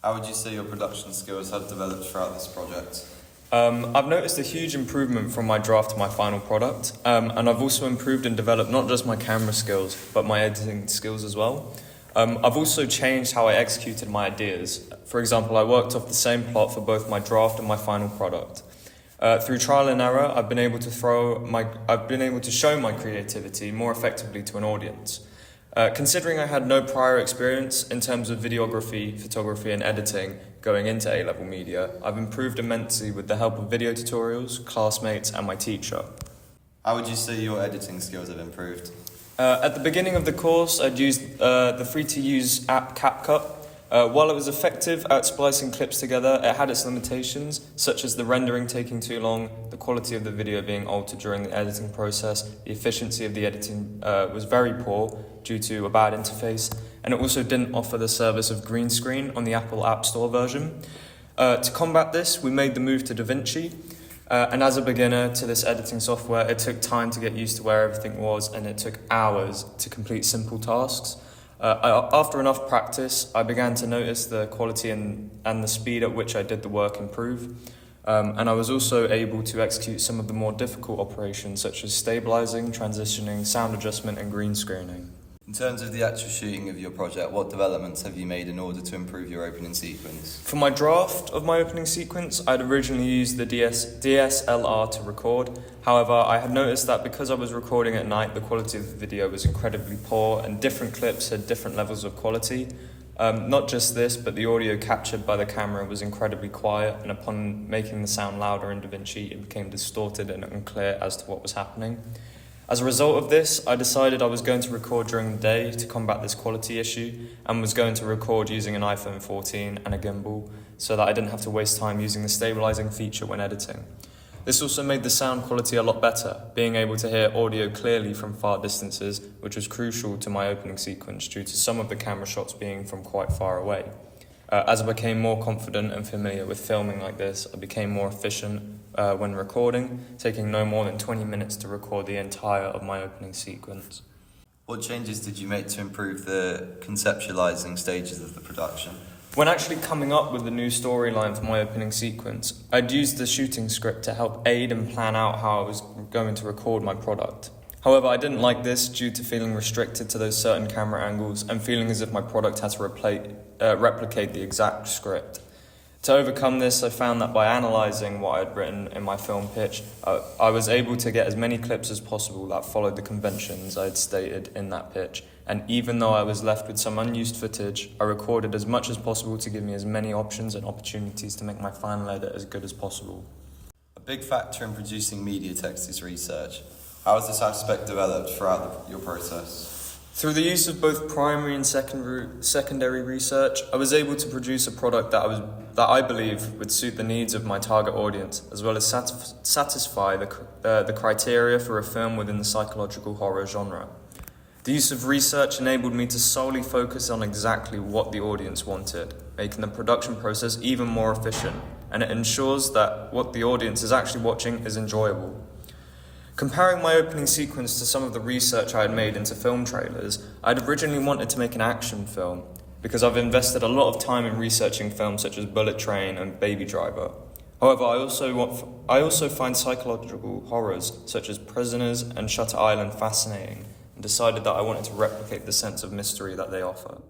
How would you say your production skills have developed throughout this project? I've noticed a huge improvement from my draft to my final product, and I've also improved and developed not just my camera skills, but my editing skills as well. I've also changed how I executed my ideas. For example, I worked off the same plot for both my draft and my final product. Through trial and error, I've been able to show my creativity more effectively to an audience. Considering I had no prior experience in terms of videography, photography and editing going into A-level media, I've improved immensely with the help of video tutorials, classmates and my teacher. How would you say your editing skills have improved? At the beginning of the course, I'd used the free-to-use app CapCut. While it was effective at splicing clips together, it had its limitations, such as the rendering taking too long, the quality of the video being altered during the editing process, the efficiency of the editing was very poor due to a bad interface, and it also didn't offer the service of green screen on the Apple App Store version. To combat this, we made the move to DaVinci, and as a beginner to this editing software, it took time to get used to where everything was, and it took hours to complete simple tasks. After enough practice, I began to notice the quality and the speed at which I did the work improve. And I was also able to execute some of the more difficult operations such as stabilizing, transitioning, sound adjustment and green screening. In terms of the actual shooting of your project, what developments have you made in order to improve your opening sequence? For my draft of my opening sequence, I'd originally used the DSLR to record. However, I had noticed that because I was recording at night, the quality of the video was incredibly poor and different clips had different levels of quality. Not just this, but the audio captured by the camera was incredibly quiet, and upon making the sound louder in DaVinci, it became distorted and unclear as to what was happening. As a result of this, I decided I was going to record during the day to combat this quality issue and was going to record using an iPhone 14 and a gimbal so that I didn't have to waste time using the stabilizing feature when editing. This also made the sound quality a lot better, being able to hear audio clearly from far distances, which was crucial to my opening sequence due to some of the camera shots being from quite far away. As I became more confident and familiar with filming like this, I became more efficient when recording, taking no more than 20 minutes to record the entire of my opening sequence. What changes did you make to improve the conceptualizing stages of the production? When actually coming up with the new storyline for my opening sequence, I'd used the shooting script to help aid and plan out how I was going to record my product. However, I didn't like this due to feeling restricted to those certain camera angles and feeling as if my product had to replicate the exact script. To overcome this, I found that by analysing what I'd written in my film pitch, I was able to get as many clips as possible that followed the conventions I had stated in that pitch. And even though I was left with some unused footage, I recorded as much as possible to give me as many options and opportunities to make my final edit as good as possible. A big factor in producing media text is research. How has this aspect developed throughout your process? Through the use of both primary and secondary research, I was able to produce a product that I believe would suit the needs of my target audience, as well as satisfy the criteria for a film within the psychological horror genre. The use of research enabled me to solely focus on exactly what the audience wanted, making the production process even more efficient, and it ensures that what the audience is actually watching is enjoyable. Comparing my opening sequence to some of the research I had made into film trailers, I'd originally wanted to make an action film because I've invested a lot of time in researching films such as Bullet Train and Baby Driver. However, I also find psychological horrors such as Prisoners and Shutter Island fascinating and decided that I wanted to replicate the sense of mystery that they offer.